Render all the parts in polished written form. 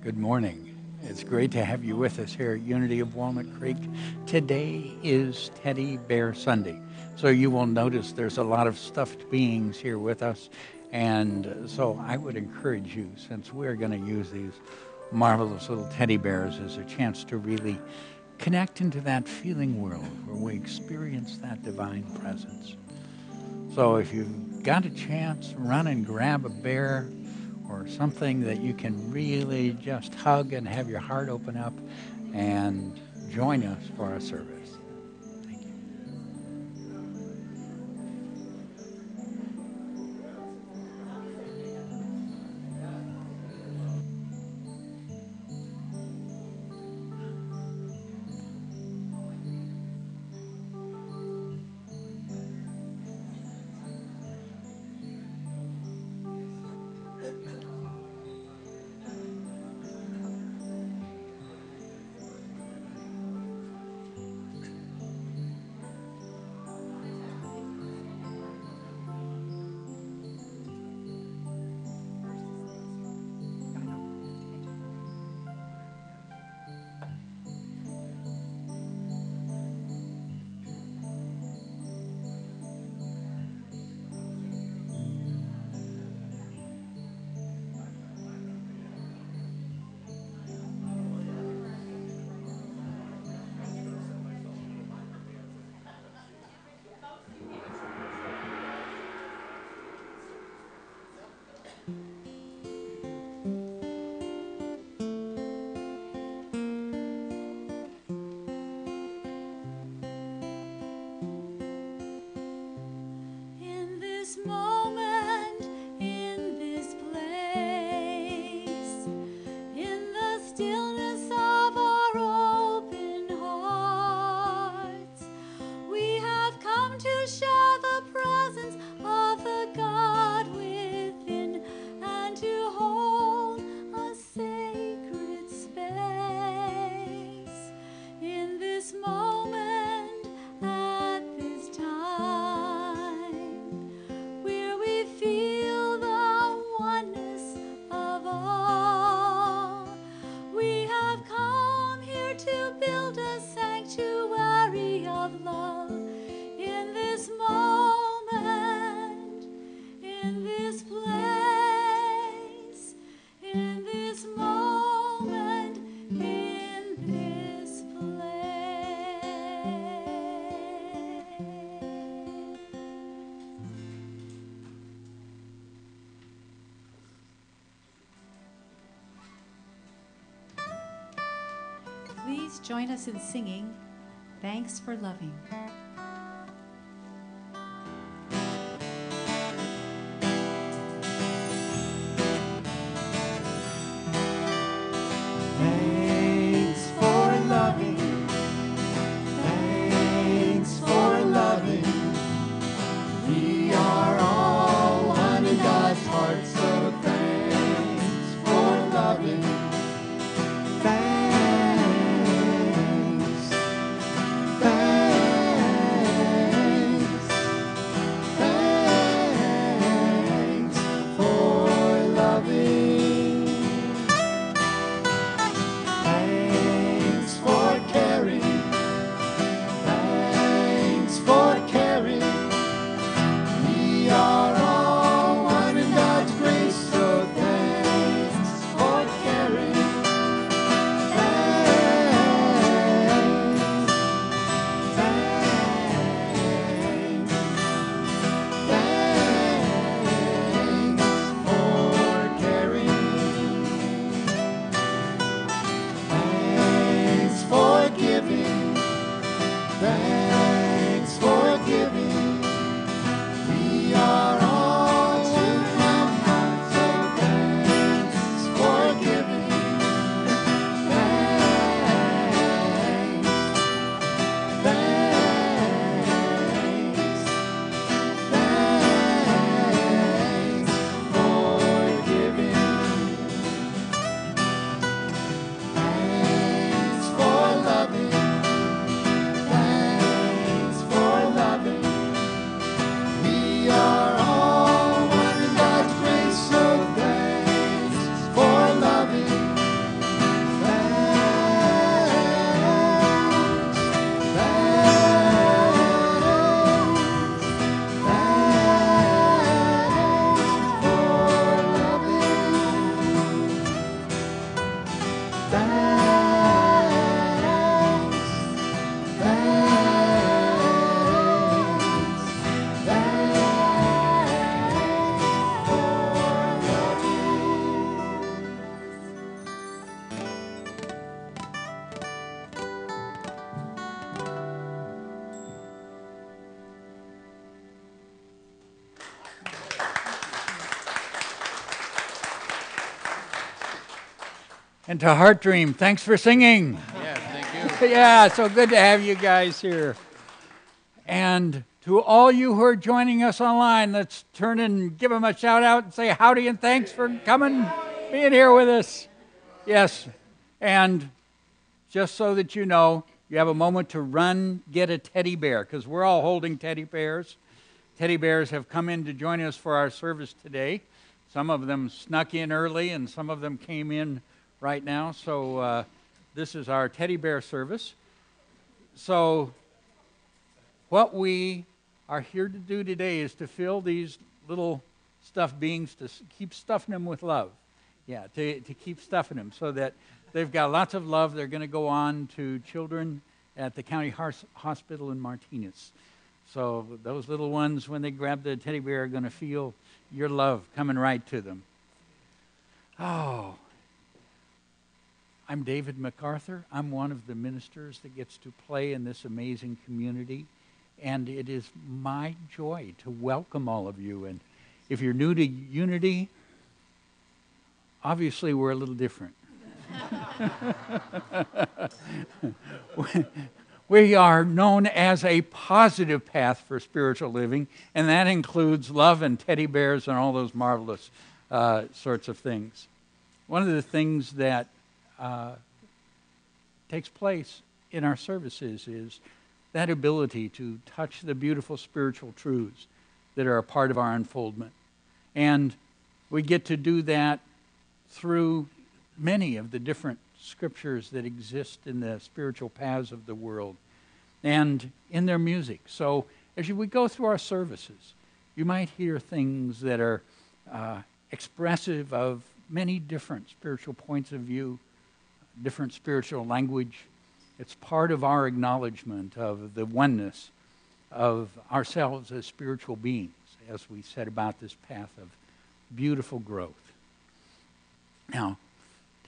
Good morning. It's great to have you with us here at Unity of Walnut Creek. Today is Teddy Bear Sunday, so you will notice there's a lot of stuffed beings here with us, and so I would encourage you, since we're going to use these marvelous little teddy bears as a chance to really connect into that feeling world where we experience that divine presence. So if you've got a chance, run and grab a bear or something that you can really just hug and have your heart open up and join us for our service. Thank you. Please join us in singing, Thanks for Loving. Thanks for loving. Thanks for loving. We are all one in God's heart, so thanks for loving. Thanks And to Heart Dream, thanks for singing. Yes, thank you. Yeah, so good to have you guys here. And to all you who are joining us online, let's turn and give them a shout out and say howdy and thanks for coming, being here with us. Yes, and just so that you know, you have a moment to run, get a teddy bear, because we're all holding teddy bears. Teddy bears have come in to join us for our service today. Some of them snuck in early, and some of them came in right now. So this is our teddy bear service. So what we are here to do today is to fill these little stuffed beings, to keep stuffing them with love. Yeah, to keep stuffing them so that they've got lots of love. They're going to go on to children at the county hospital in Martinez. So those little ones, when they grab the teddy bear, are going to feel your love coming right to them. Oh, I'm David MacArthur. I'm one of the ministers that gets to play in this amazing community. And it is my joy to welcome all of you. And if you're new to Unity, obviously we're a little different. We are known as a positive path for spiritual living, and that includes love and teddy bears and all those marvelous sorts of things. One of the things that takes place in our services is that ability to touch the beautiful spiritual truths that are a part of our unfoldment. And we get to do that through many of the different scriptures that exist in the spiritual paths of the world and in their music. So as we go through our services, you might hear things that are expressive of many different spiritual points of view, different spiritual language. It's part of our acknowledgement of the oneness of ourselves as spiritual beings as we set about this path of beautiful growth. Now,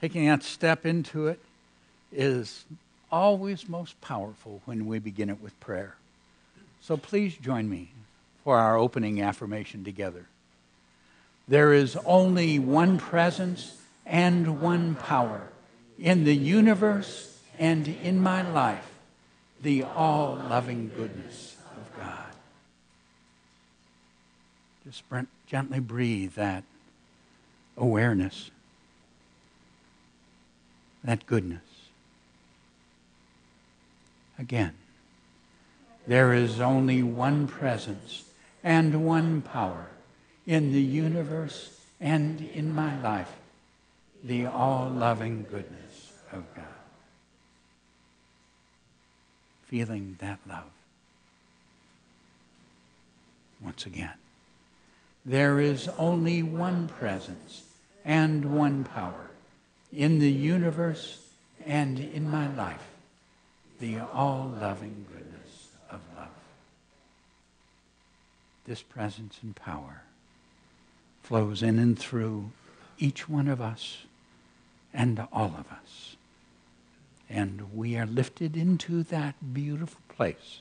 taking that step into it is always most powerful when we begin it with prayer. So please join me for our opening affirmation together. There is only one presence and one power in the universe and in my life, the all-loving goodness of God. Just gently breathe that awareness, that goodness. Again, there is only one presence and one power in the universe and in my life, the all-loving goodness of God. Feeling that love. Once again, there is only one presence and one power in the universe and in my life, the all-loving goodness of love. This presence and power flows in and through each one of us and all of us. And we are lifted into that beautiful place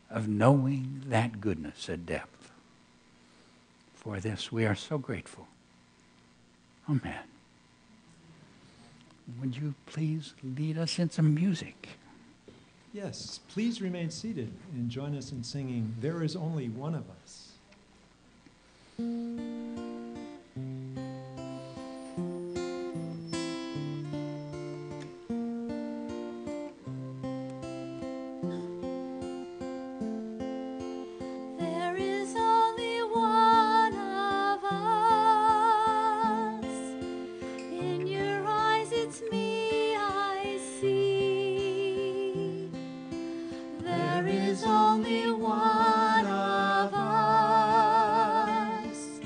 of knowing that goodness at depth. For this, we are so grateful. Amen. Would you please lead us in some music? Yes, please remain seated and join us in singing There Is Only One of Us. There is only one of us. In your eyes it's me I see. There is only one of us.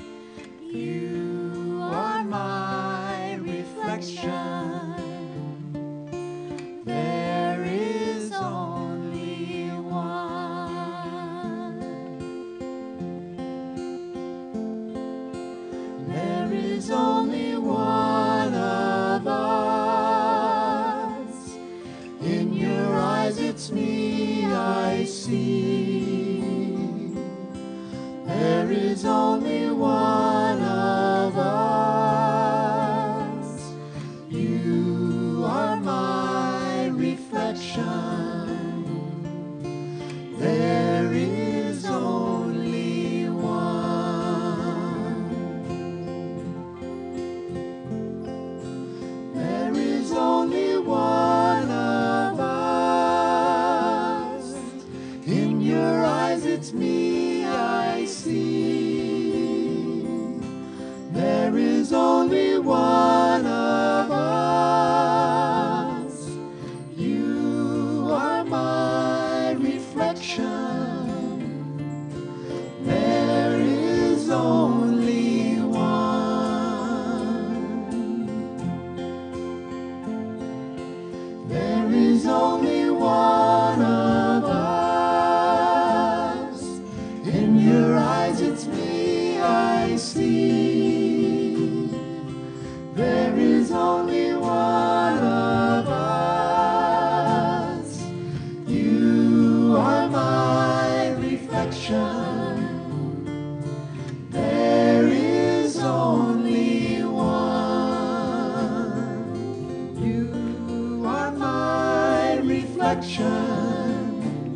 reflection.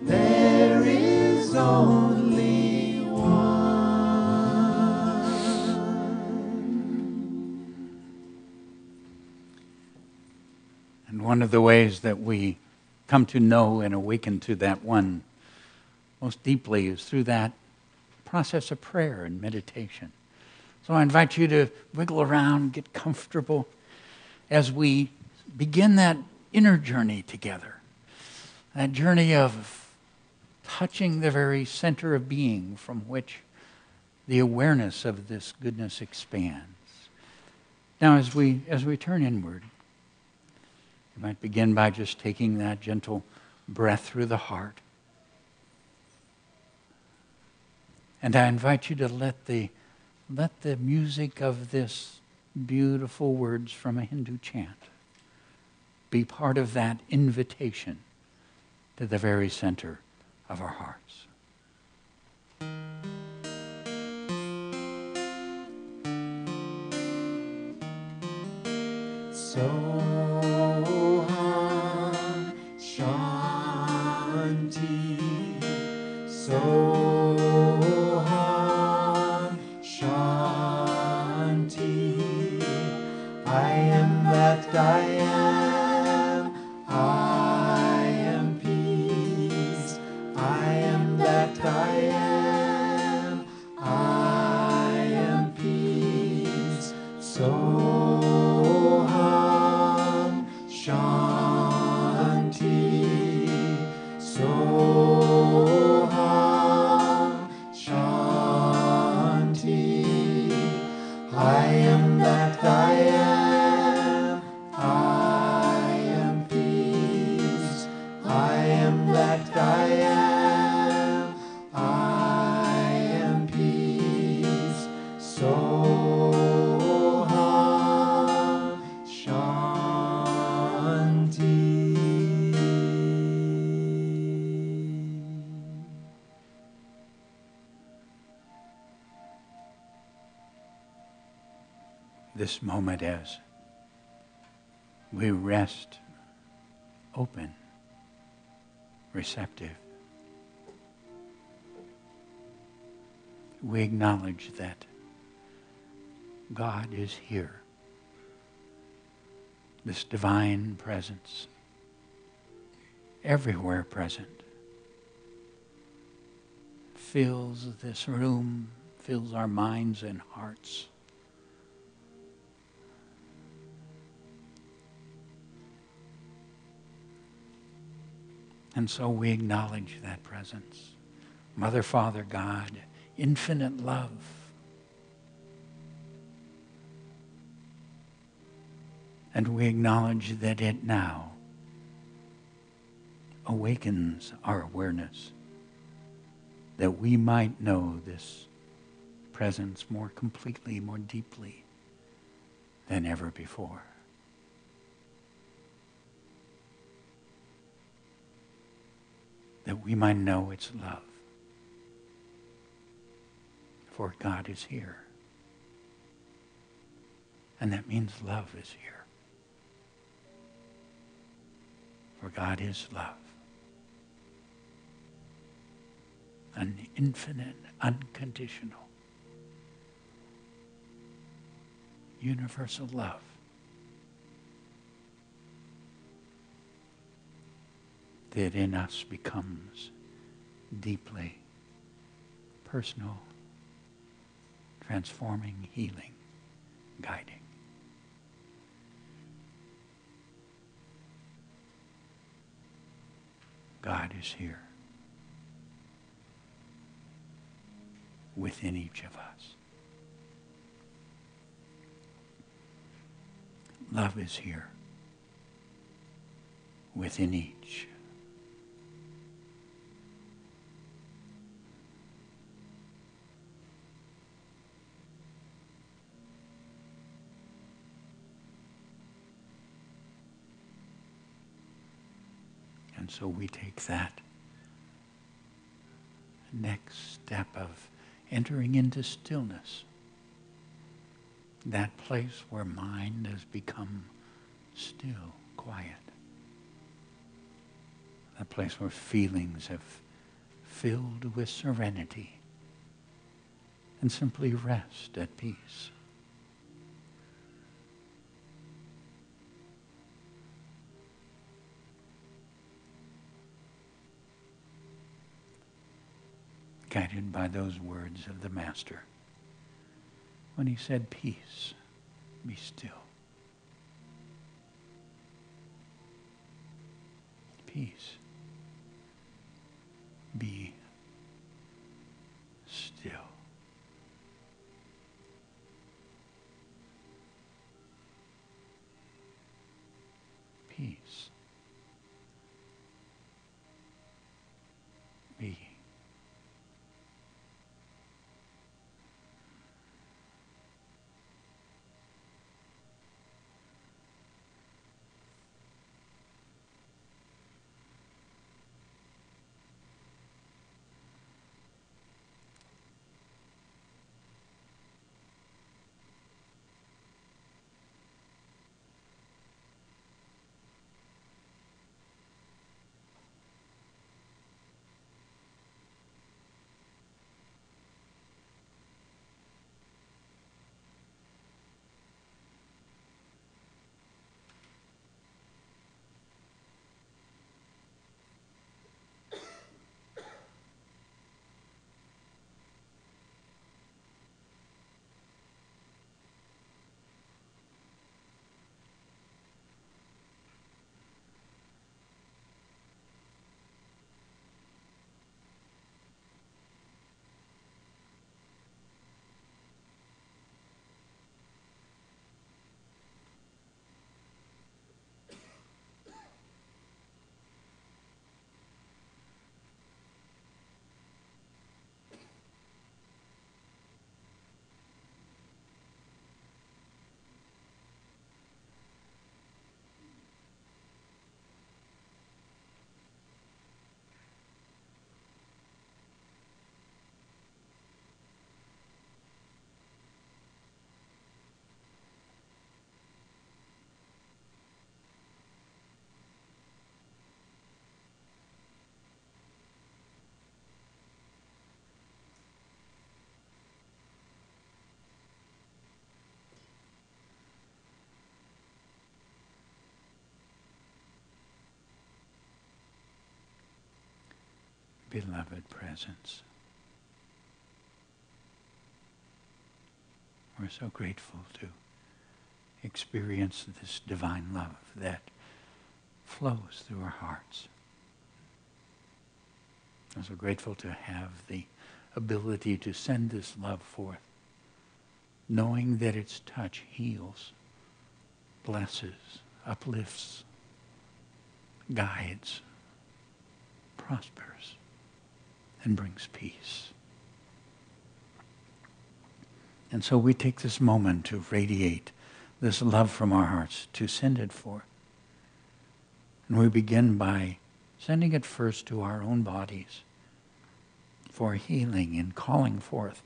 There is only one. And one of the ways that we come to know and awaken to that one most deeply is through that process of prayer and meditation. So I invite you to wiggle around, get comfortable as we begin that inner journey together. That journey of touching the very center of being from which the awareness of this goodness expands. Now, as we turn inward, you might begin by just taking that gentle breath through the heart. And I invite you to let the music of this beautiful words from a Hindu chant be part of that invitation to the very center of our hearts. Soham Shanti. Soham Shanti. I am that I am. I am peace. I am that I am. I am peace. Soham Shanti. Soham Shanti. I am that I am. I am peace. I am that I am. I am peace. Soham Shanti. This moment as we rest open, receptive, we acknowledge that God is here. This divine presence, everywhere present, fills this room, fills our minds and hearts. And so we acknowledge that presence. Mother, Father, God, infinite love. And we acknowledge that it now awakens our awareness, that we might know this presence more completely, more deeply than ever before. That we might know its love. For God is here. And that means love is here. For God is love. An infinite, unconditional, universal love. That in us becomes deeply personal, transforming, healing, guiding. God is here within each of us. Love is here within each. And so we take that next step of entering into stillness, that place where mind has become still, quiet. that place where feelings have filled with serenity, and simply rest at peace. Guided by those words of the Master when he said, "Peace, be still." Peace, be still. Peace, be beloved presence. We're so grateful to experience this divine love that flows through our hearts. I'm so grateful to have the ability to send this love forth, knowing that its touch heals, blesses, uplifts, guides, prospers, and brings peace. And so we take this moment to radiate this love from our hearts, to send it forth. And we begin by sending it first to our own bodies for healing and calling forth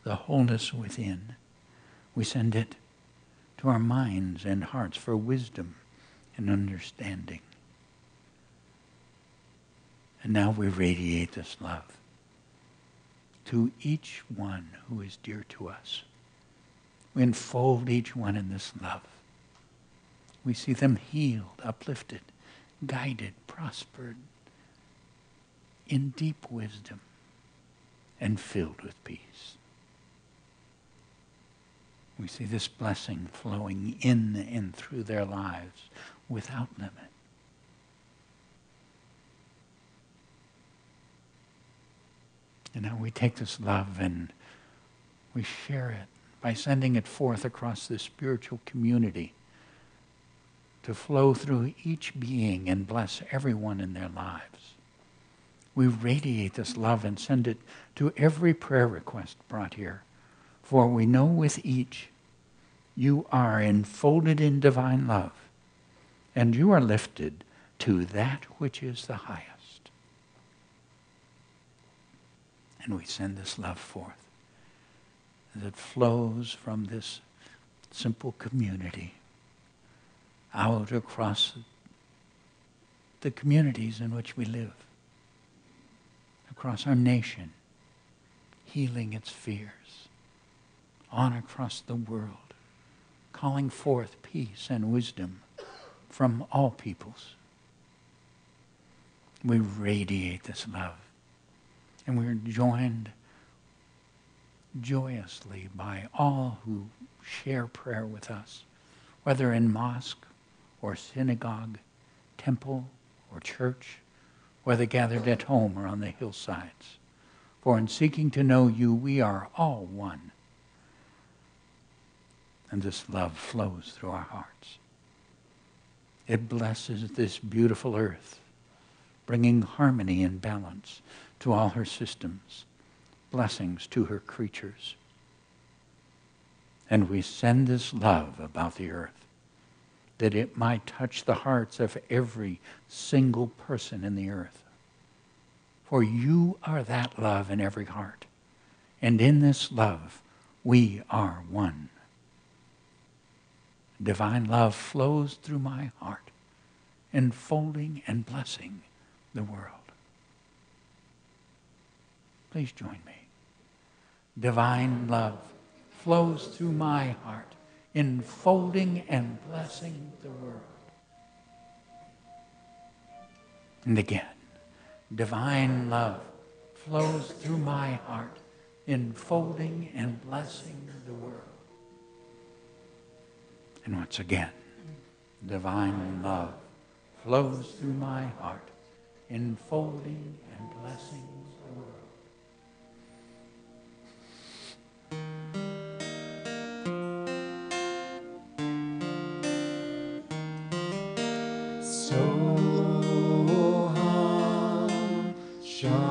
the wholeness within. We send it to our minds and hearts for wisdom and understanding. And now we radiate this love to each one who is dear to us. We enfold each one in this love. We see them healed, uplifted, guided, prospered, in deep wisdom, and filled with peace. We see this blessing flowing in and through their lives without limit. And now we take this love and we share it by sending it forth across this spiritual community to flow through each being and bless everyone in their lives. We radiate this love and send it to every prayer request brought here. For we know with each you are enfolded in divine love, and you are lifted to that which is the highest. And we send this love forth as it flows from this simple community out across the communities in which we live, across our nation, healing its fears, on across the world, calling forth peace and wisdom from all peoples. We radiate this love, and we're joined joyously by all who share prayer with us, whether in mosque or synagogue, temple or church, whether gathered at home or on the hillsides. For in seeking to know you, we are all one. And this love flows through our hearts. It blesses this beautiful earth, bringing harmony and balance to all her systems, blessings to her creatures. And we send this love about the earth, that it might touch the hearts of every single person in the earth. For you are that love in every heart, and in this love we are one. Divine love flows through my heart, enfolding and blessing the world. Please join me. Divine love flows through my heart, enfolding and blessing the world. And again, divine love flows through my heart, enfolding and blessing the world. And once again, divine love flows through my heart, enfolding and blessing the world. Soham Shanti.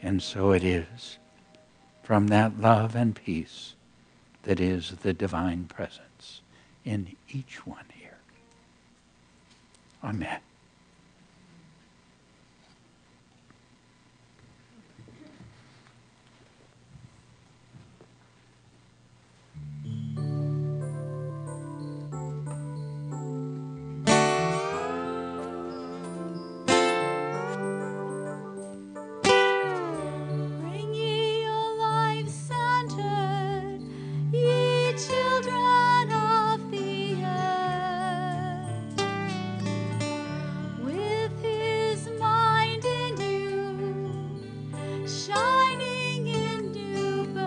And so it is, from that love and peace that is the divine presence in each one here. Amen. Bring ye your lives centered, ye children of the earth, with his mind in you, shining in new birth.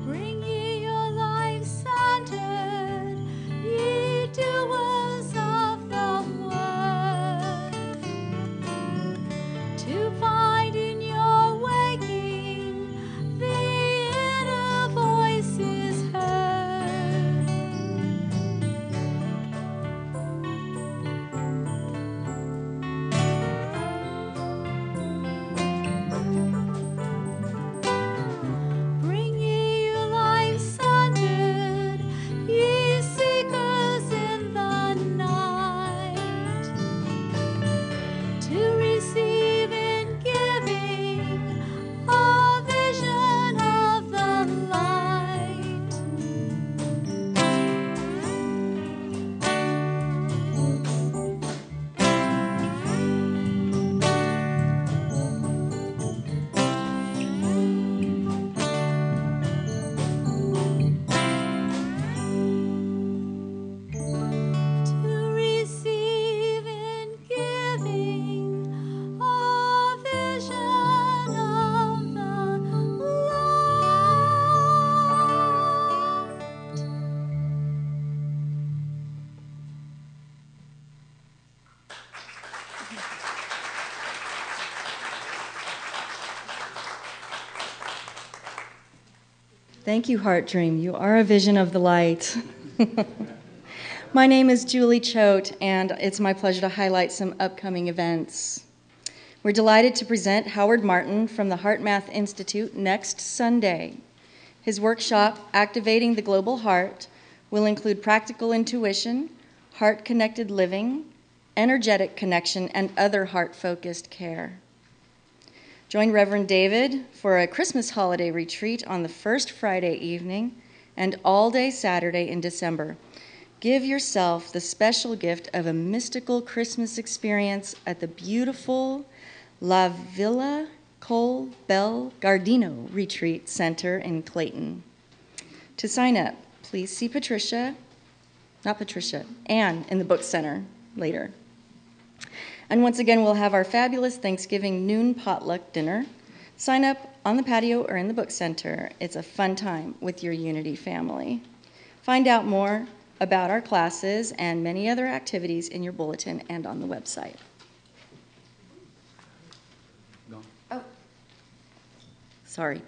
Bring ye your lives centered, ye doers of the word, to find in your waking the inner voices heard. Bring ye your lives centered, ye seekers in the night, to receive in giving a vision of the light. To receive in giving a vision of the light. Thank you, Heart Dream. You are a vision of the light. My name is Julie Choate, and it's my pleasure to highlight some upcoming events. We're delighted to present Howard Martin from the Heart Math Institute next Sunday. His workshop, Activating the Global Heart, will include practical intuition, heart-connected living, energetic connection, and other heart-focused care. Join Reverend David for a Christmas holiday retreat on the first Friday evening and all-day Saturday in December. Give yourself the special gift of a mystical Christmas experience at the beautiful La Villa Col Bel Gardino Retreat Center in Clayton. To sign up, please see Anne in the book center later. And once again, we'll have our fabulous Thanksgiving noon potluck dinner. Sign up on the patio or in the book center. It's a fun time with your Unity family. Find out more about our classes and many other activities in your bulletin and on the website. Oh, sorry.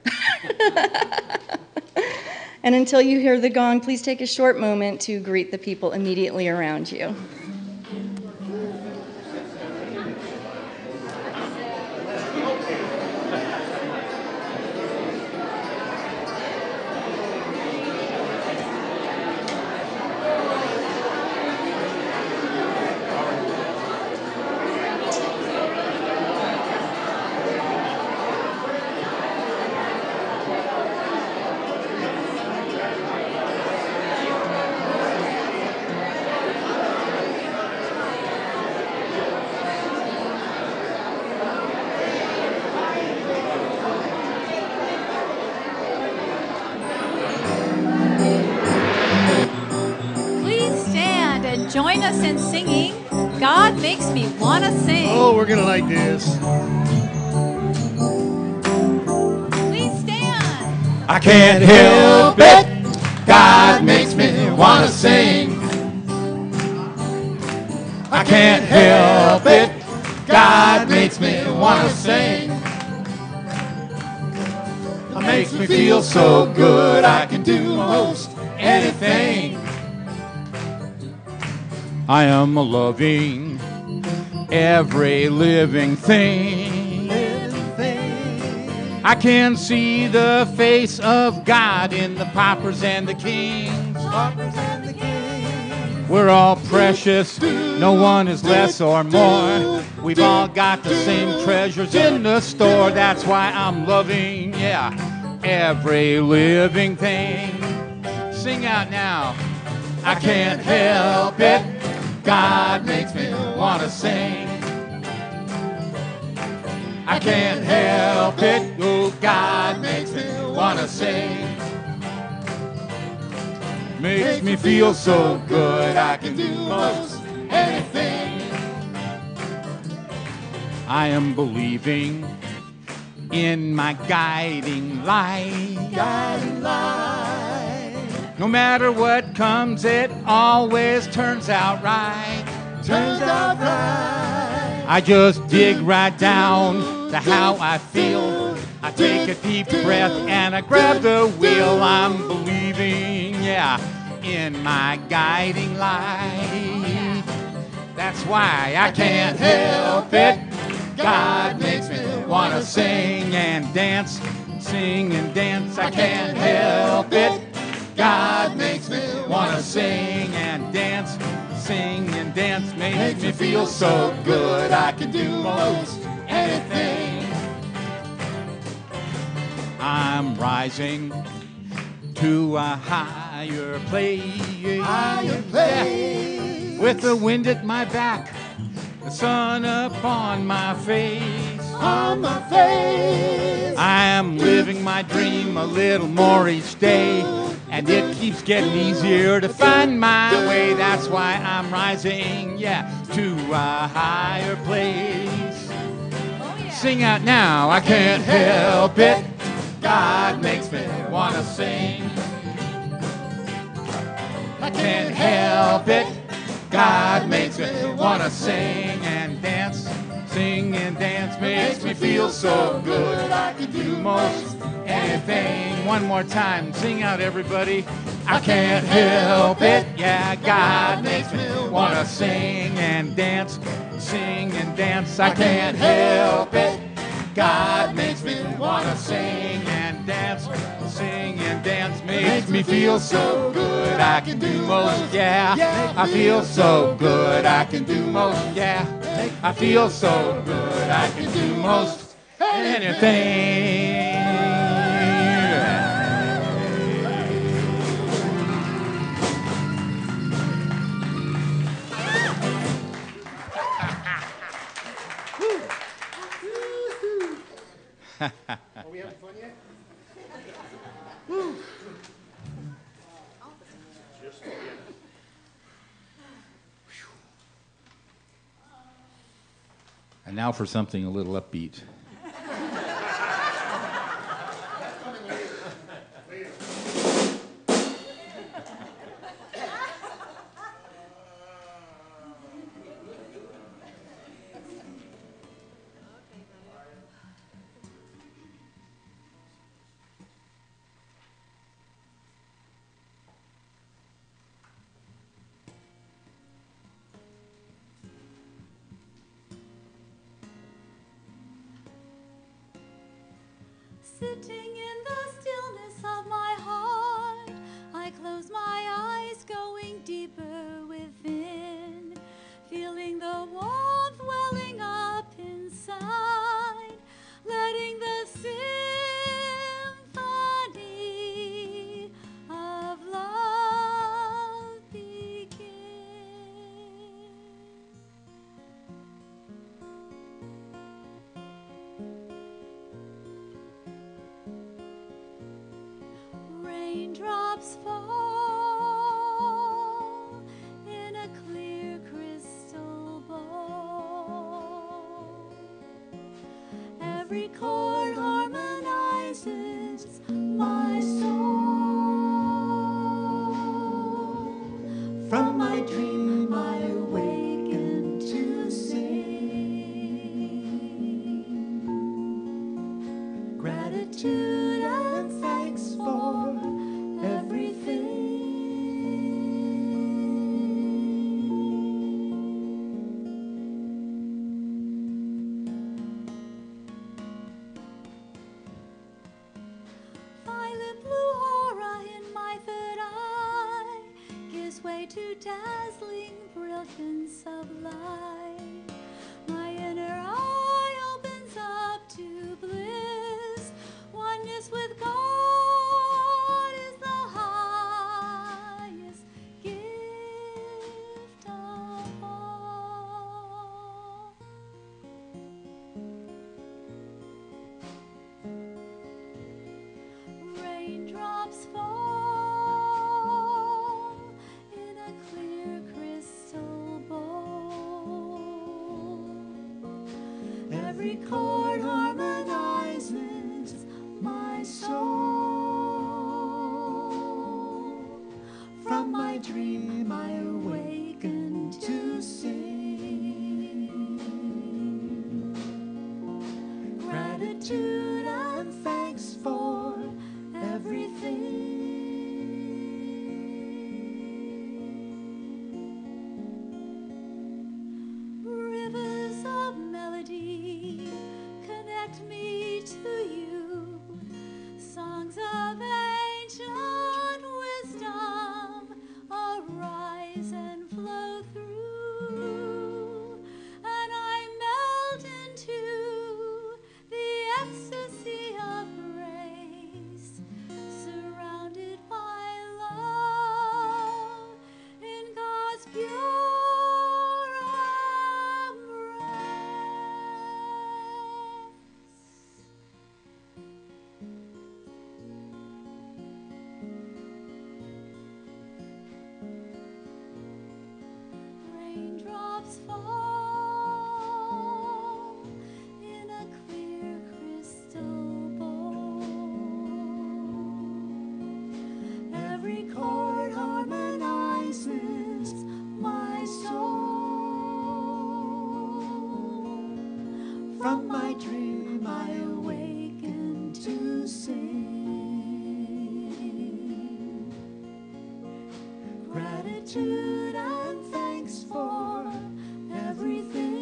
And until you hear the gong, please take a short moment to greet the people immediately around you. Join us in singing, God Makes Me Wanna Sing. Oh, we're gonna like this. Please stand. I can't help it. God makes me wanna sing. I can't help it. God makes me wanna sing. It makes me feel so good I can do most anything. I am loving every living thing. I can see the face of God in the paupers and the kings. We're all precious, no one is less or more. We've all got the same treasures in the store. That's why I'm loving, every living thing. Sing out now. I can't help it. God makes me wanna sing. I can't help it. Oh, God makes me wanna sing. Makes me feel so good I can do most anything. I am believing in my guiding light. Guiding light. No matter what comes, it always turns out right. Turns out right. I just dig right down to how I feel. I take a deep breath and I grab the wheel. I'm believing, in my guiding light. That's why I can't help it. God makes me wanna sing and dance, sing and dance. I can't help it. God makes me wanna sing and dance, sing and dance. Makes me feel so good I can do most anything. I'm rising to a higher place. Higher place. With the wind at my back, the sun upon my face. On my face. I am living my dream a little more each day. And it keeps getting easier to find my way. That's why I'm rising, to a higher place. Sing out now. I can't help it. God makes me wanna sing. I can't help it. God makes me wanna sing and dance. Sing and dance makes me feel so good I can do most anything. One more time, sing out everybody. I can't help it, God makes me wanna sing and dance. Sing and dance, I can't help it. God makes me wanna sing and dance. Sing and dance makes me feel so good. I can do most, yeah. I feel so good. I can do most, yeah. I feel so good. I can do most anything. Are we having fun yet? Just beginning. And now for something a little upbeat. Sitting in the stillness of my heart, I close my eyes, going deeper within, feeling the warmth welling up inside, letting the symphony of love begin. Raindrops fall in a clear crystal bowl. Every chord harmonizes my soul. From my dream I awaken to sing. Gratitude and thanks for everything. Violet blue aura in my third eye gives way to dazzling brilliance of light. My inner eye opens up to bliss. Oneness with God is the highest gift of all. Raindrops fall in a clear crystal bowl. Every chord harmonizes my soul. From my dream I awaken to sing. Gratitude and thanks for everything. Rivers of melody connect me to you. Songs of ancient wisdom arise and flow through, and I melt into the ecstasy of grace, surrounded by love in God's pure embrace. Raindrops fall in a clear crystal bowl. Every chord harmonizes my soul. From my dream I awaken to sing. Gratitude and thanks for everything.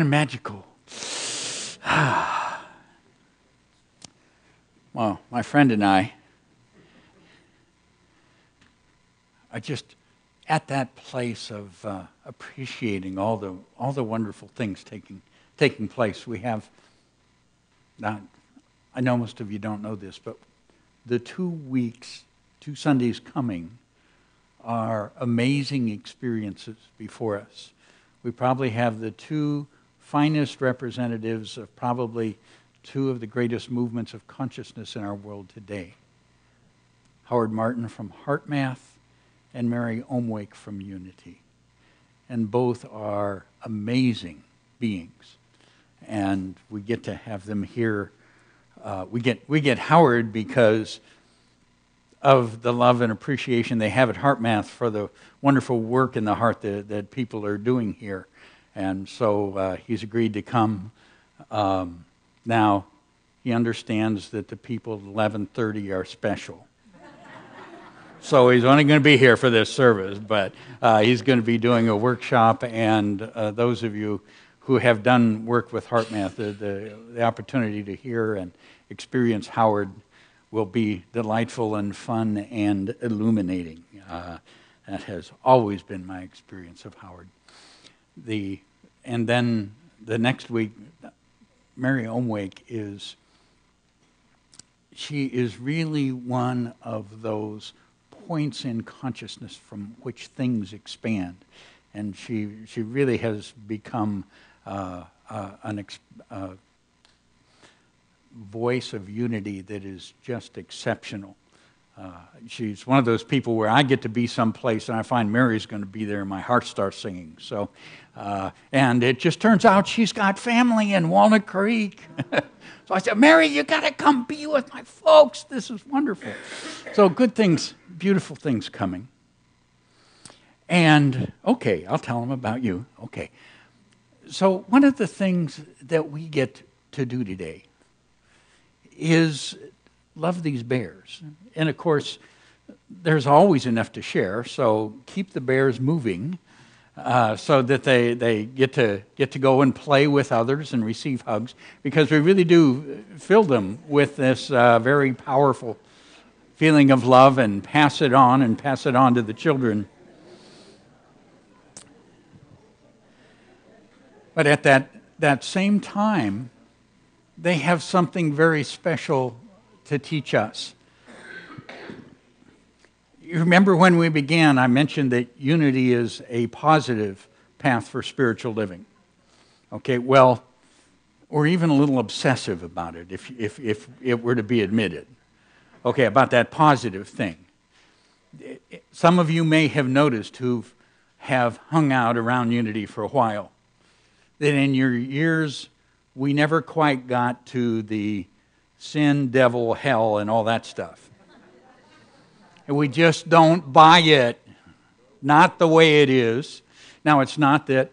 kind of magical. Well, my friend and I are just at that place of appreciating all the wonderful things taking place. We have, I know most of you don't know this, but the 2 Sundays coming are amazing experiences before us. We probably have the two finest representatives of probably two of the greatest movements of consciousness in our world today. Howard Martin from HeartMath and Mary Omwake from Unity. And both are amazing beings. And we get to have them here. We get Howard because of the love and appreciation they have at HeartMath for the wonderful work in the heart that people are doing here. And so he's agreed to come. Now, he understands that the people at 11:30 are special. So he's only going to be here for this service, but he's going to be doing a workshop, and those of you who have done work with HeartMath, the opportunity to hear and experience Howard will be delightful and fun and illuminating. That has always been my experience of Howard. And then the next week, Mary Omwake she is really one of those points in consciousness from which things expand. And she really has become a voice of unity that is just exceptional. She's one of those people where I get to be someplace and I find Mary's going to be there and my heart starts singing. So, and it just turns out she's got family in Walnut Creek. So I said, Mary, you got to come be with my folks. This is wonderful. So good things, beautiful things coming. And, okay, I'll tell them about you. Okay. So one of the things that we get to do today is love these bears. And of course, there's always enough to share, so keep the bears moving so that they get to go and play with others and receive hugs, because we really do fill them with this very powerful feeling of love and pass it on to the children. But at that same time, they have something very special to teach us. You remember when we began, I mentioned that unity is a positive path for spiritual living. Okay, well, we're even a little obsessive about it, if it were to be admitted. Okay, about that positive thing. Some of you may have noticed who have hung out around unity for a while, that in your years, we never quite got to the sin, devil, hell, and all that stuff. And we just don't buy it, not the way it is. Now, it's not that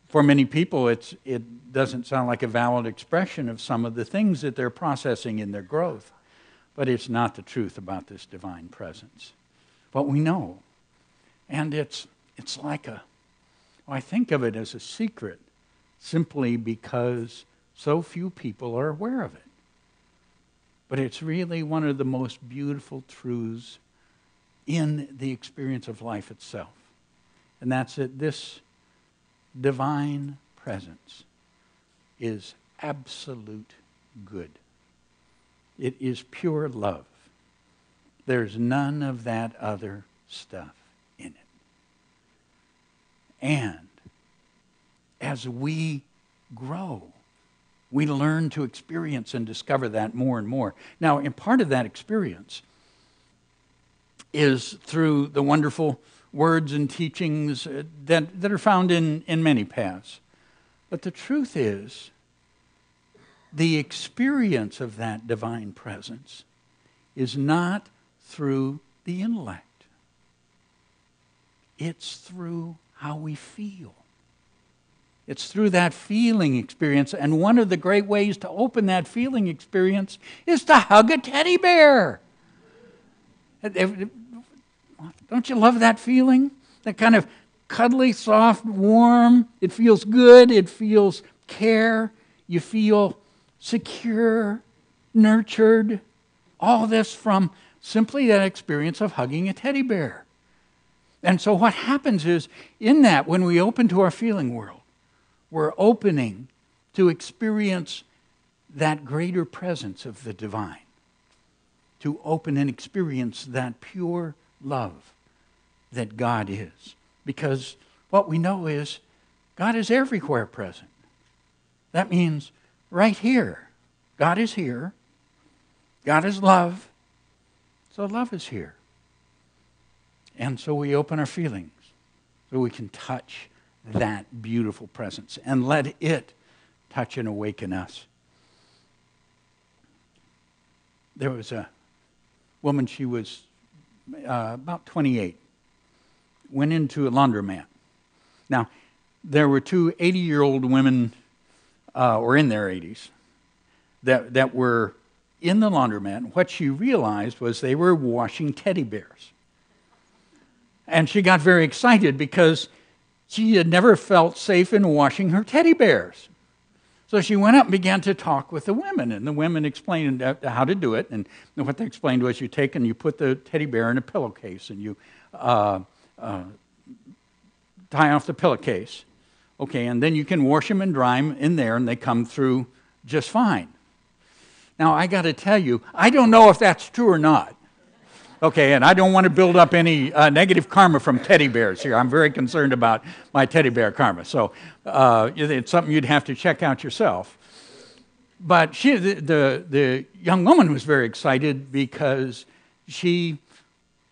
for many people it doesn't sound like a valid expression of some of the things that they're processing in their growth, but it's not the truth about this divine presence. But we know, and it's like I think of it as a secret simply because so few people are aware of it. But it's really one of the most beautiful truths in the experience of life itself. And that's that this divine presence is absolute good. It is pure love. There's none of that other stuff in it. And as we grow, we learn to experience and discover that more and more. Now, and part of that experience is through the wonderful words and teachings that are found in many paths. But the truth is, the experience of that divine presence is not through the intellect. It's through how we feel. It's through that feeling experience, and one of the great ways to open that feeling experience is to hug a teddy bear. Don't you love that feeling? That kind of cuddly, soft, warm, it feels good, it feels care, you feel secure, nurtured, all this from simply that experience of hugging a teddy bear. And so what happens is, in that, when we open to our feeling world, we're opening to experience that greater presence of the divine, to open and experience that pure love that God is. Because what we know is God is everywhere present. That means right here. God is here. God is love. So love is here. And so we open our feelings so we can touch that beautiful presence and let it touch and awaken us. There was a woman, she was about 28, went into a laundromat. Now, there were two 80-year-old women, or in their 80s, that were in the laundromat. And what she realized was they were washing teddy bears. And she got very excited because she had never felt safe in washing her teddy bears. So she went up and began to talk with the women, and the women explained how to do it. And what they explained was you take and you put the teddy bear in a pillowcase, and you tie off the pillowcase. Okay, and then you can wash them and dry them in there, and they come through just fine. Now, I got to tell you, I don't know if that's true or not. Okay, and I don't want to build up any negative karma from teddy bears here. I'm very concerned about my teddy bear karma. So it's something you'd have to check out yourself. But the young woman was very excited because she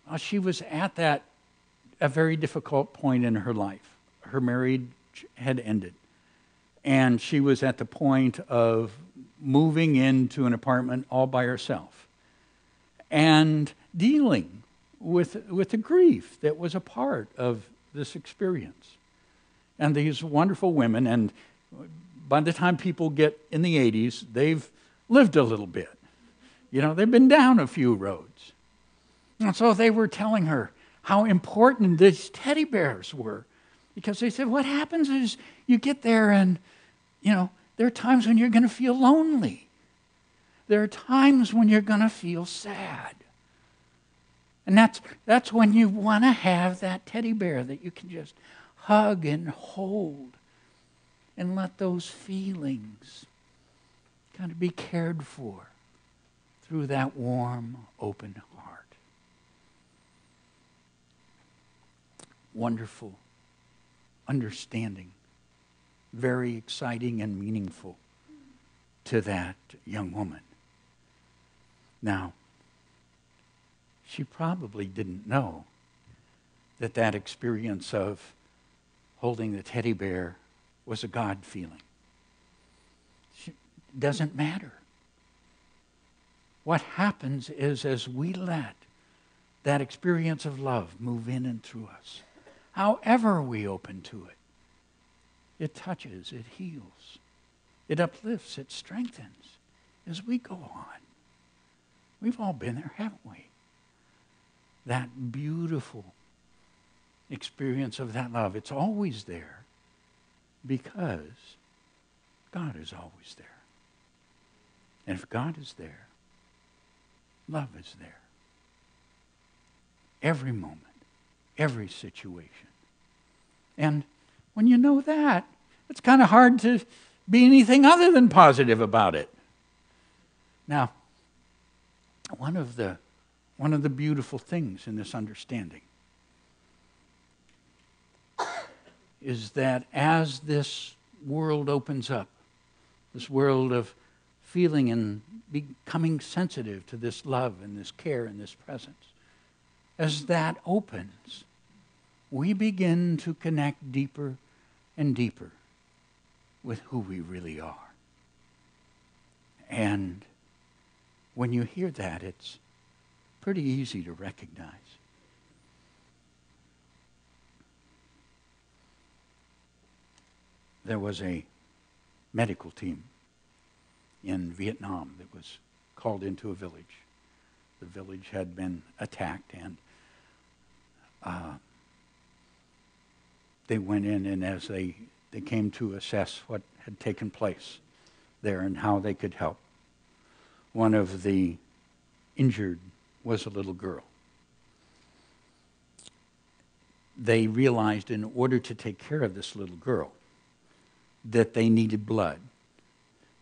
was at a very difficult point in her life. Her marriage had ended. And she was at the point of moving into an apartment all by herself and dealing with the grief that was a part of this experience. And these wonderful women, and by the time people get in the 80s, they've lived a little bit. You know, they've been down a few roads. And so they were telling her how important these teddy bears were. Because they said, what happens is you get there and, you know, there are times when you're going to feel lonely. There are times when you're going to feel sad. And that's when you want to have that teddy bear that you can just hug and hold and let those feelings kind of be cared for through that warm, open heart. Wonderful, understanding, very exciting and meaningful to that young woman. Now, she probably didn't know that experience of holding the teddy bear was a God feeling. It doesn't matter. What happens is as we let that experience of love move in and through us, however we open to it, it touches, it heals, it uplifts, it strengthens as we go on. We've all been there, haven't we? That beautiful experience of that love. It's always there because God is always there. And if God is there, love is there. Every moment, every situation. And when you know that, it's kind of hard to be anything other than positive about it. Now, one of the beautiful things in this understanding is that as this world opens up, this world of feeling and becoming sensitive to this love and this care and this presence, as that opens, we begin to connect deeper and deeper with who we really are. And when you hear that, it's pretty easy to recognize. There was a medical team in Viet Nam that was called into a village. The village had been attacked, and they went in, and as they came to assess what had taken place there and how they could help. One of the injured was a little girl. They realized in order to take care of this little girl that they needed blood.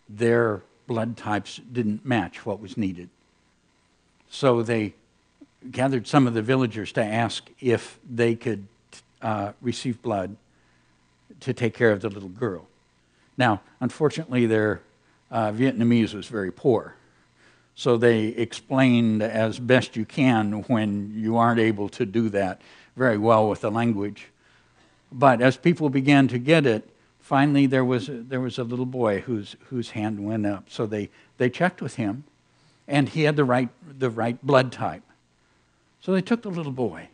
Their blood types didn't match what was needed. So they gathered some of the villagers to ask if they could receive blood to take care of the little girl. Now, unfortunately, their Vietnamese was very poor. So they explained as best you can when you aren't able to do that very well with the language. But as people began to get it, finally there was a little boy whose hand went up. So they checked with him, and he had the right blood type. So they took the little boy,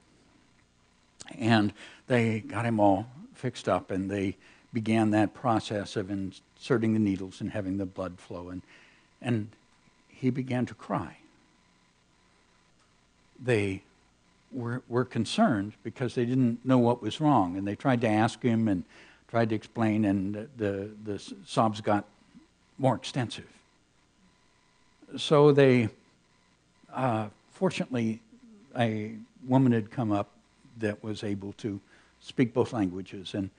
and they got him all fixed up, and they began that process of inserting the needles and having the blood flow, and he began to cry. They were concerned because they didn't know what was wrong, and they tried to ask him and tried to explain, and the sobs got more extensive. So they, fortunately, a woman had come up that was able to speak both languages, and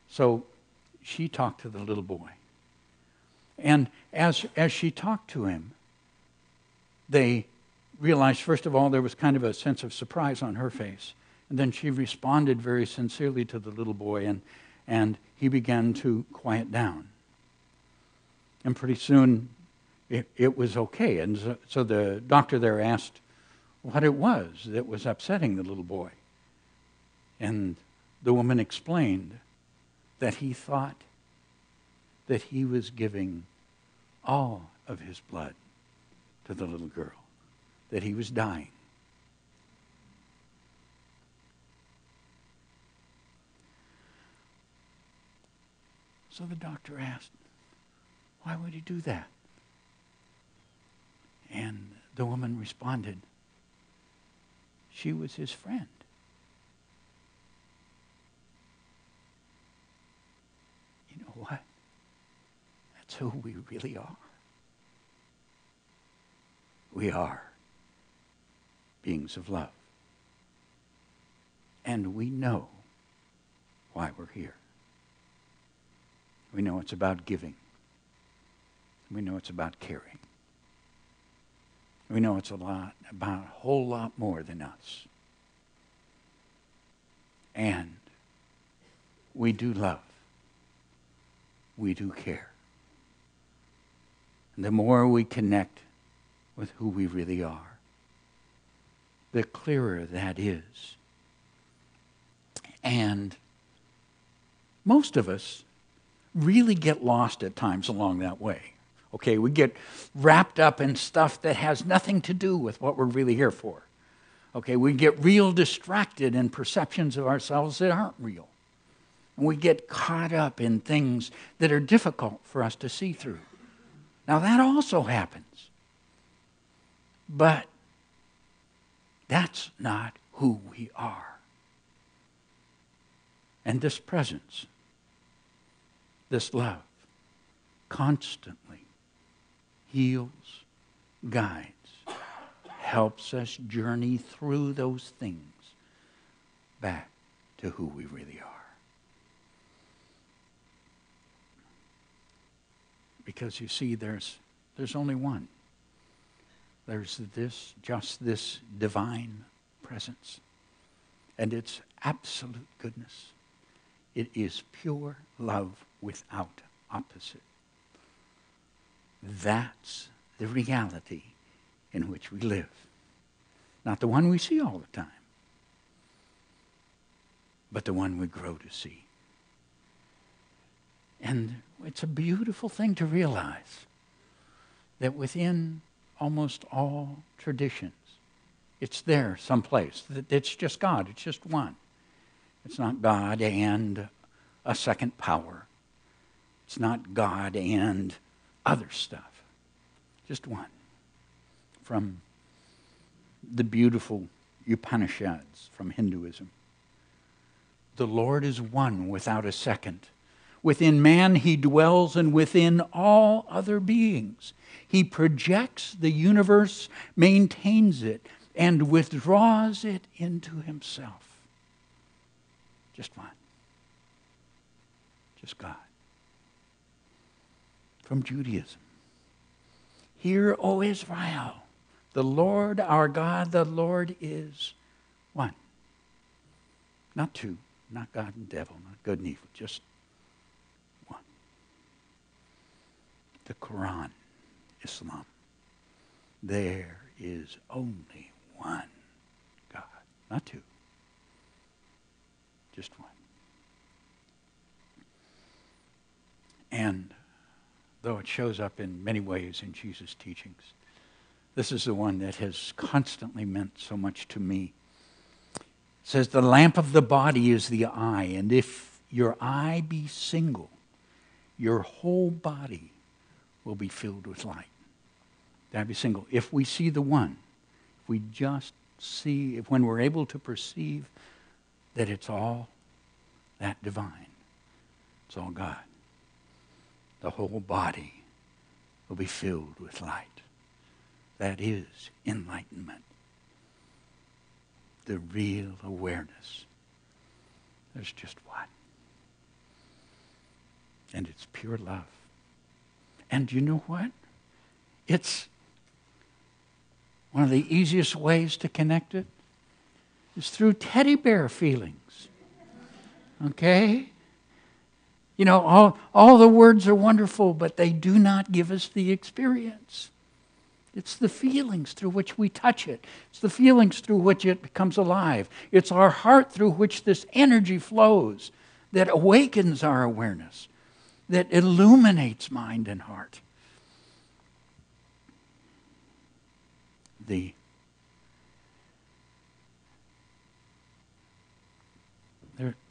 so she talked to the little boy. And as she talked to him, they realized, first of all, there was kind of a sense of surprise on her face. And then she responded very sincerely to the little boy, and he began to quiet down. And pretty soon, it was okay. And so the doctor there asked what it was that was upsetting the little boy. And the woman explained that he thought that he was giving all of his blood to the little girl, that he was dying. So the doctor asked, why would he do that? And the woman responded, she was his friend. You know what? That's who we really are. We are beings of love. And we know why we're here. We know it's about giving. We know it's about caring. We know it's about a whole lot more than us. And we do love. We do care. And the more we connect with who we really are, the clearer that is. And most of us really get lost at times along that way. Okay, we get wrapped up in stuff that has nothing to do with what we're really here for. Okay, we get real distracted in perceptions of ourselves that aren't real. And we get caught up in things that are difficult for us to see through. Now that also happens. But that's not who we are. And this presence, this love, constantly heals, guides, helps us journey through those things back to who we really are. Because you see, there's only one. There's just this divine presence. And it's absolute goodness. It is pure love without opposite. That's the reality in which we live. Not the one we see all the time, but the one we grow to see. And it's a beautiful thing to realize that within almost all traditions, it's there someplace. It's just God. It's just one. It's not God and a second power. It's not God and other stuff. Just one. From the beautiful Upanishads from Hinduism. The Lord is one without a second. Within man he dwells, and within all other beings. He projects the universe, maintains it, and withdraws it into himself. Just one. Just God. From Judaism. Hear, O Israel, the Lord our God, the Lord is one. Not two, not God and devil, not good and evil, just one. The Quran, Islam. There is only one God, not two, just one. And though it shows up in many ways in Jesus' teachings, this is the one that has constantly meant so much to me. It says, the lamp of the body is the eye, and if your eye be single, your whole body will be filled with light. That be single. If we see the one, if we just see, if when we're able to perceive that it's all that divine, it's all God, the whole body will be filled with light. That is enlightenment. The real awareness. There's just one. And it's pure love. And you know what? It's one of the easiest ways to connect it is through teddy bear feelings. Okay? You know, all the words are wonderful, but they do not give us the experience. It's the feelings through which we touch it. It's the feelings through which it becomes alive. It's our heart through which this energy flows that awakens our awareness, that illuminates mind and heart.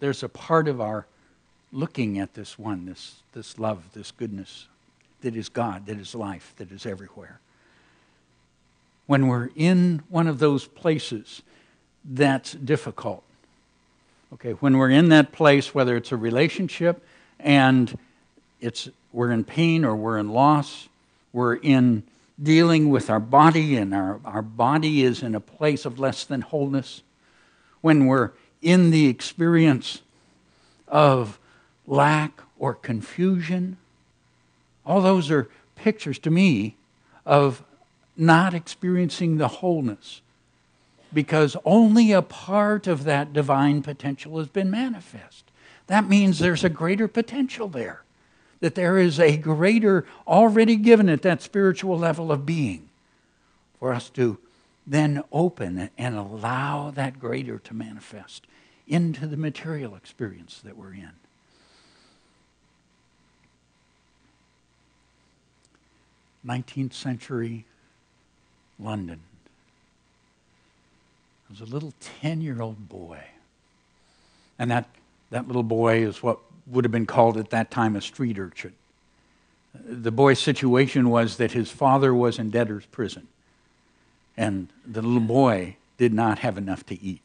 There's a part of our looking at this one, this love, this goodness, that is God, that is life, that is everywhere. When we're in one of those places that's difficult, okay, when we're in that place, whether it's a relationship and we're in pain or we're in loss, we're in dealing with our body and our body is in a place of less than wholeness, when we're in the experience of lack or confusion, all those are pictures to me of not experiencing the wholeness, because only a part of that divine potential has been manifest. That means there's a greater potential there, that there is a greater already given at that spiritual level of being for us to then open and allow that greater to manifest into the material experience that we're in. "19th century London. There was a little 10-year-old boy. And that little boy is what would have been called at that time a street urchin. The boy's situation was that his father was in debtor's prison. And the little boy did not have enough to eat.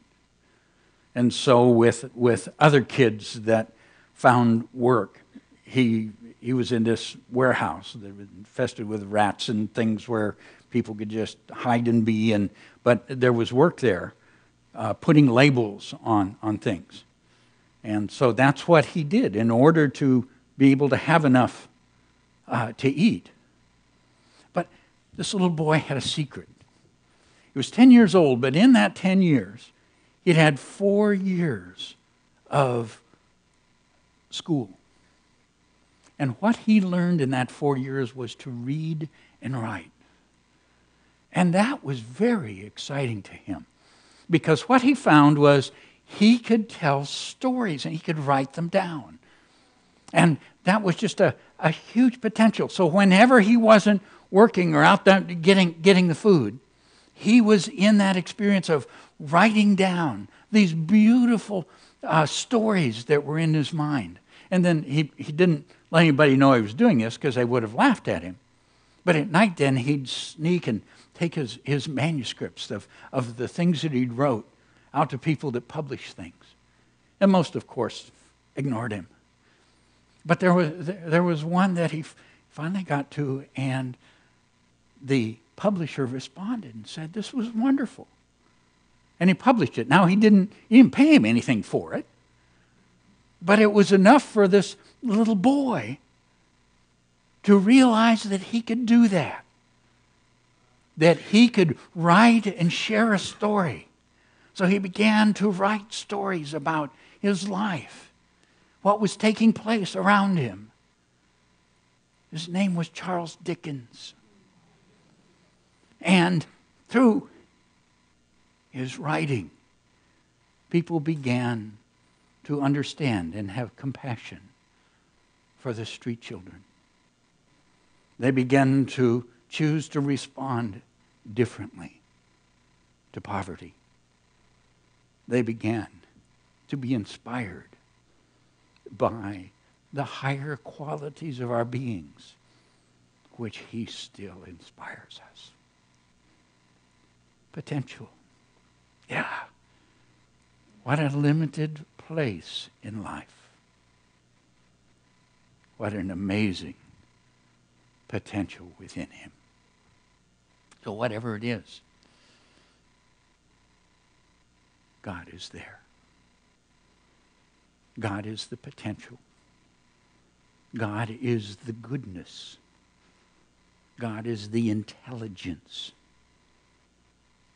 And so with other kids that found work, he was in this warehouse that was infested with rats and things where people could just hide and be. But there was work there, putting labels on things. And so that's what he did in order to be able to have enough to eat. But this little boy had a secret. He was 10 years old, but in that 10 years, he'd had 4 years of school. And what he learned in that 4 years was to read and write. And that was very exciting to him, because what he found was he could tell stories and he could write them down. And that was just a huge potential. So whenever he wasn't working or out there getting the food, he was in that experience of writing down these beautiful stories that were in his mind. And then he didn't let anybody know he was doing this because they would have laughed at him. But at night then he'd sneak and take his manuscripts of the things that he'd wrote out to people that published things. And most, of course, ignored him. But there was one that he finally got to, and the publisher responded and said, "This was wonderful." And he published it. Now, he didn't pay him anything for it, but it was enough for this little boy to realize that he could do that he could write and share a story. So he began to write stories about his life, what was taking place around him. His name was Charles Dickens. And through his writing, people began to understand and have compassion for the street children. They began to choose to respond differently to poverty. They began to be inspired by the higher qualities of our beings, which he still inspires us. Potential. Yeah. What a limited place in life. What an amazing potential within him. So whatever it is, God is there. God is the potential. God is the goodness. God is the intelligence.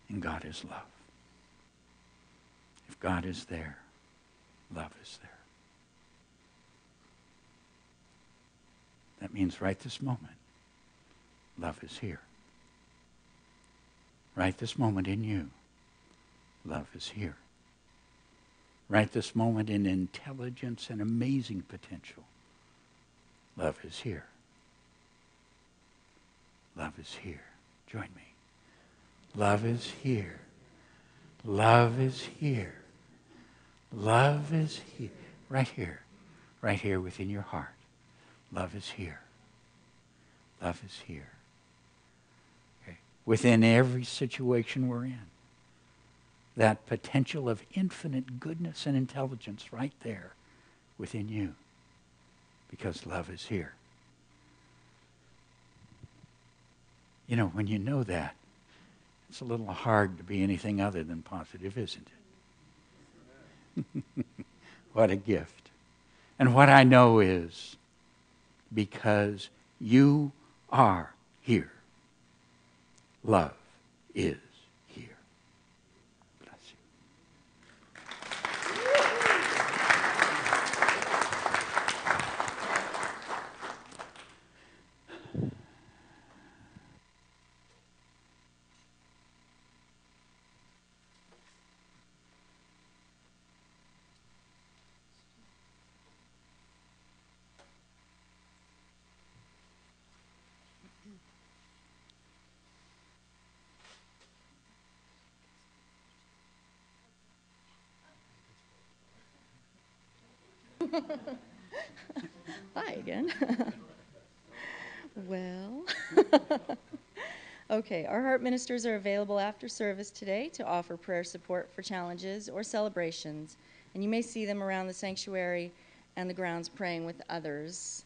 And God is love. If God is there, love is there. That means right this moment, love is here. Right this moment in you, love is here. Right this moment in intelligence and amazing potential, love is here. Love is here. Join me. Love is here. Love is here. Love is here. Right here. Right here within your heart. Love is here. Love is here. Okay. Within every situation we're in. That potential of infinite goodness and intelligence right there within you. Because love is here. You know, when you know that, it's a little hard to be anything other than positive, isn't it? What a gift. And what I know is because you are here, love is here. Bless you. Hi again. Well, okay, our heart ministers are available after service today to offer prayer support for challenges or celebrations, and you may see them around the sanctuary and the grounds praying with others.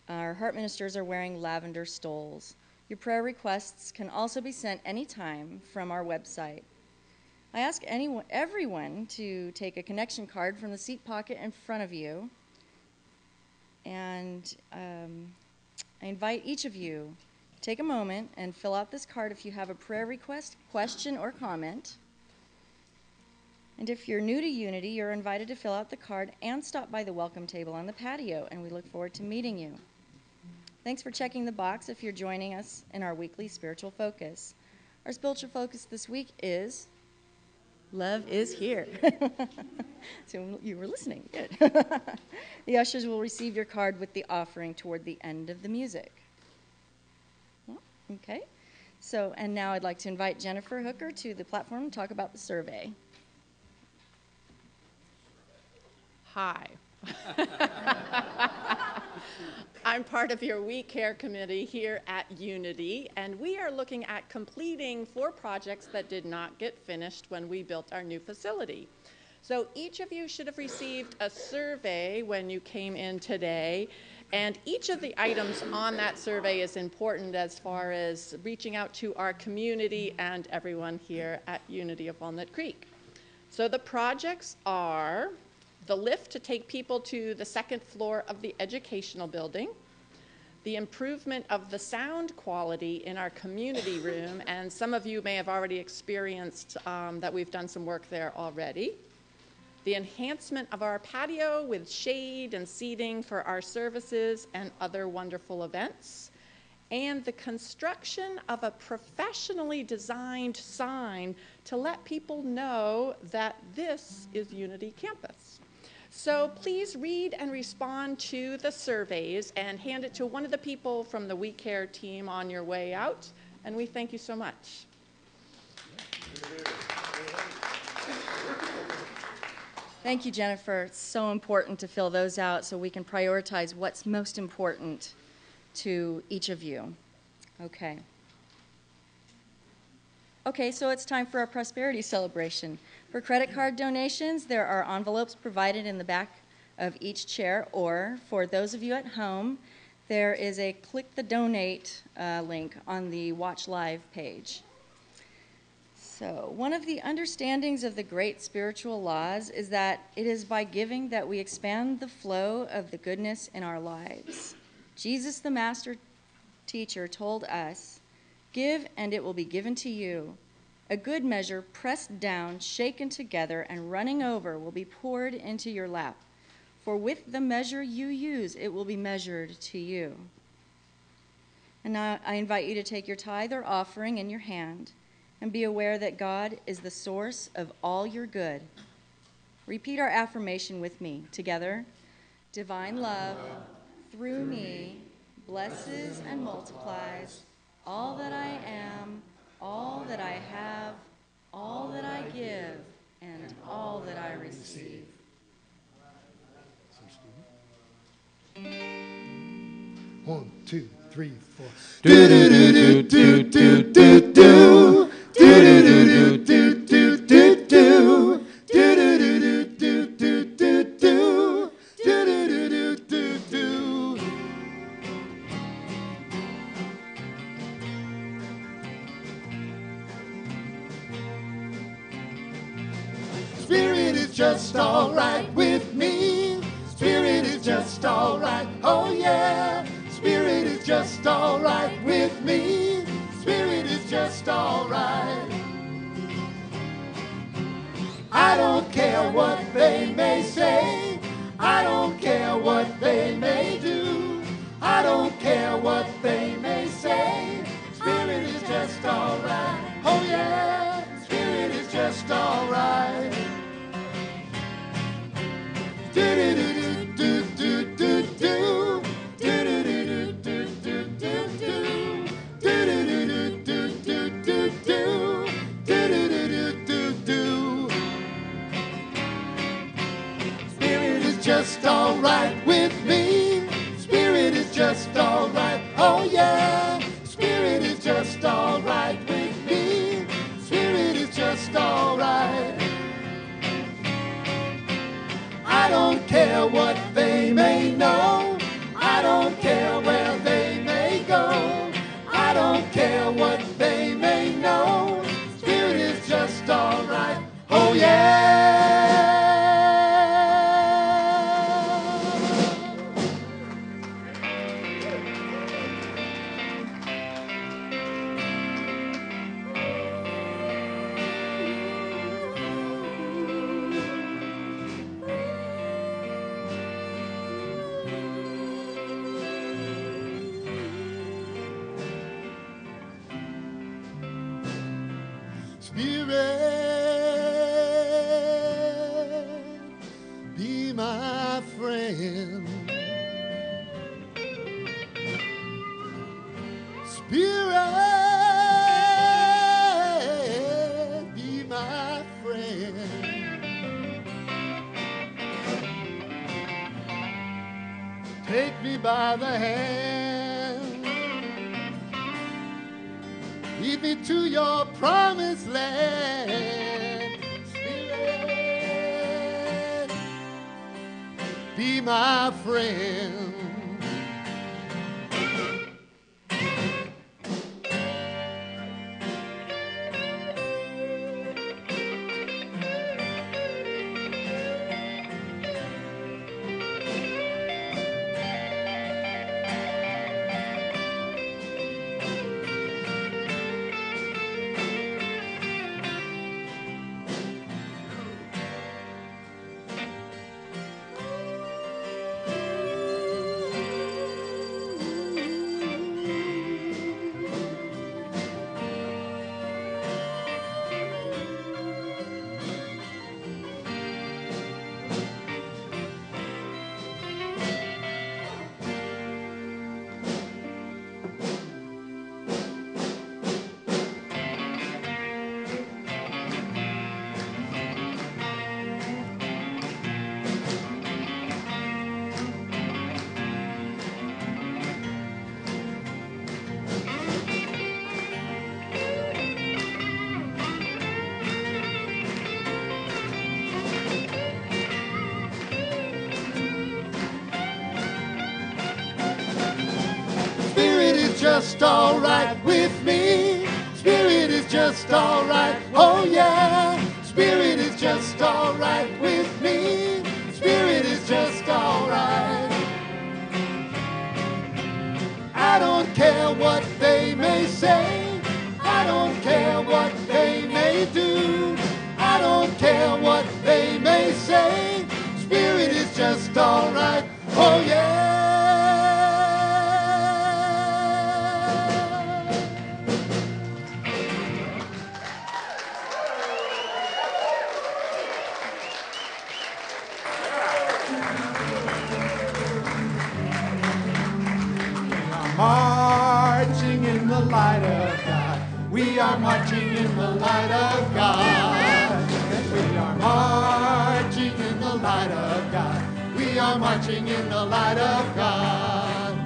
Our heart ministers are wearing lavender stoles. Your prayer requests can also be sent anytime from our website. I ask everyone to take a connection card from the seat pocket in front of you, and I invite each of you to take a moment and fill out this card if you have a prayer request, question, or comment. And if you're new to Unity, you're invited to fill out the card and stop by the welcome table on the patio, and we look forward to meeting you. Thanks for checking the box if you're joining us in our weekly spiritual focus. Our spiritual focus this week is love is here. So you were listening. Good. The ushers will receive your card with the offering toward the end of the music. Okay. So, and now I'd like to invite Jennifer Hooker to the platform to talk about the survey. Hi. I'm part of your We Care committee here at Unity, and we are looking at completing 4 projects that did not get finished when we built our new facility. So each of you should have received a survey when you came in today, and each of the items on that survey is important as far as reaching out to our community and everyone here at Unity of Walnut Creek. So the projects are the lift to take people to the second floor of the educational building, the improvement of the sound quality in our community room, and some of you may have already experienced that we've done some work there already, the enhancement of our patio with shade and seating for our services and other wonderful events, and the construction of a professionally designed sign to let people know that this is Unity Campus. So please read and respond to the surveys and hand it to one of the people from the We Care team on your way out, and we thank you so much. Thank you, Jennifer. It's so important to fill those out so we can prioritize what's most important to each of you. Okay. Okay, so it's time for our prosperity celebration. For credit card donations, there are envelopes provided in the back of each chair, or for those of you at home, there is a click the donate link on the Watch Live page. So, one of the understandings of the great spiritual laws is that it is by giving that we expand the flow of the goodness in our lives. Jesus, the master teacher, told us, "Give and it will be given to you. A good measure, pressed down, shaken together, and running over will be poured into your lap. For with the measure you use, it will be measured to you." And now I invite you to take your tithe or offering in your hand and be aware that God is the source of all your good. Repeat our affirmation with me together. Divine love, through me, blesses and multiplies all that I am, all that I have, all that I give, and all that I receive. 1, 2, 3, 4. Do do do do do do do do. Do do do do do do do do. Do do do do do do do do. Do do do do do do. Spirit is just all right with me. Spirit is just all right. Oh yeah. Spirit is just all right with me. Spirit is just all right. I don't care what they may say. I don't care what they may do. I don't care what they may say. Spirit is just all right. Oh yeah. Spirit is just all right. Do do do do do do do. Do do do do do do do do. Do do do do do do do do. Do do do do do. Spirit is just all right with me. Spirit is just all right. Oh yeah. Spirit is just all right with me. Spirit is just all right. I don't care what they may know. I don't care where they may go. I don't care what they may know. Spirit is just all right. Oh yeah. Spirit, be my friend. Spirit, be my friend. Take me by the hand. Lead me to your promised land. Spirit, be my friend. Just all right with me. Spirit is just all right. Oh yeah. Spirit is just all right with me. Spirit is just all right. I don't care what they may say. I don't care what they may do. I don't care what they may say. Spirit is just all right. Oh yeah. Marching in the light of God. We are marching in the light of God. We are marching in the light of God. We are marching in the light of God.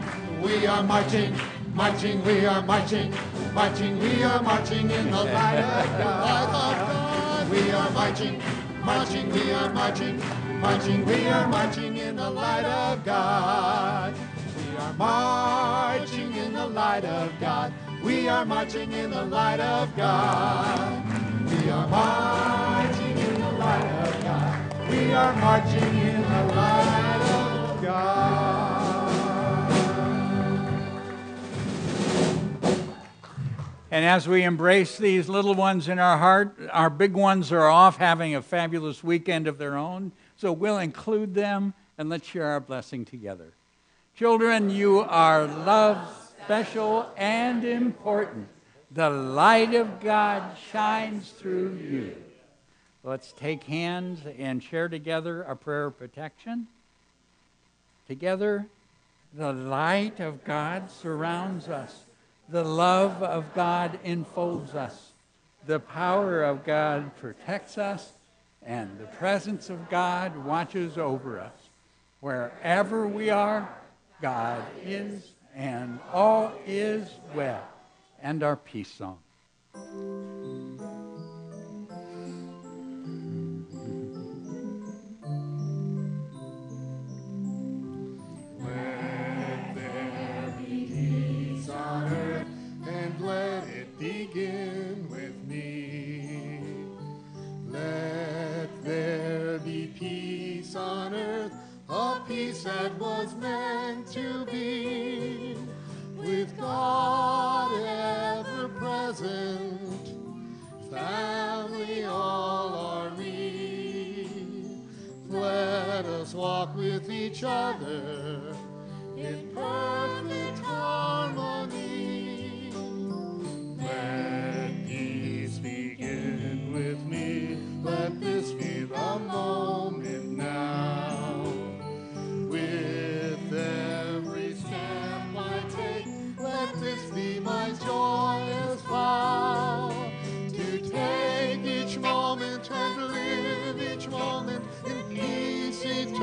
We are marching, marching, we are marching, marching, we are marching in the light of God. We are marching, marching, we are marching, marching, we are marching in the light of God. We are marching in the light of God. We are marching in the light of God. We are marching in the light of God. We are marching in the light of God. And as we embrace these little ones in our heart, our big ones are off having a fabulous weekend of their own. So we'll include them and let's share our blessing together. Children, you are loved, special, and important. The light of God shines through you. Let's take hands and share together a prayer of protection. Together, the light of God surrounds us. The love of God enfolds us. The power of God protects us. And the presence of God watches over us. Wherever we are, God is, and all is well. And our peace song. Let there be peace on earth, and let it begin with me. Let there be peace on earth, a peace that was meant to be, with God ever present, family all are we. Let us walk with each other in perfect harmony. Let peace begin with me. Let this be the moment now. With every step I take, let this be my joyous vow, to take each moment and live each moment in peace eternally.